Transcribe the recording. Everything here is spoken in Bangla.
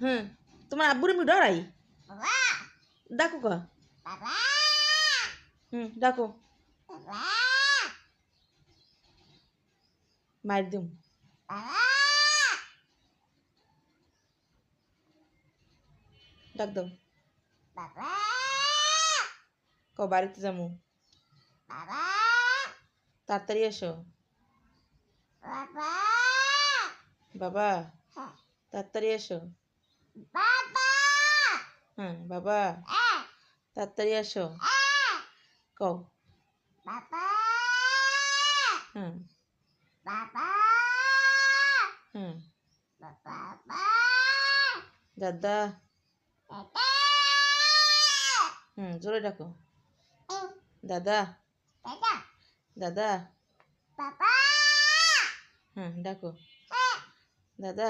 হ্যাঁ তোমার আব্বুর আমি ডরাই ডাকো ক ডাকো মার দিম ডাক দাও ক বাড়িতে যাবো তাড়াতাড়ি এসো বাবা তাড়াতাড়ি এসো হ্যাঁ বাবা তাড়াতাড়ি এসো কও হ্যাঁ হ্যাঁ দাদা জোরে ডাকো দাদা দাদা হ্যাঁ ডাকো দাদা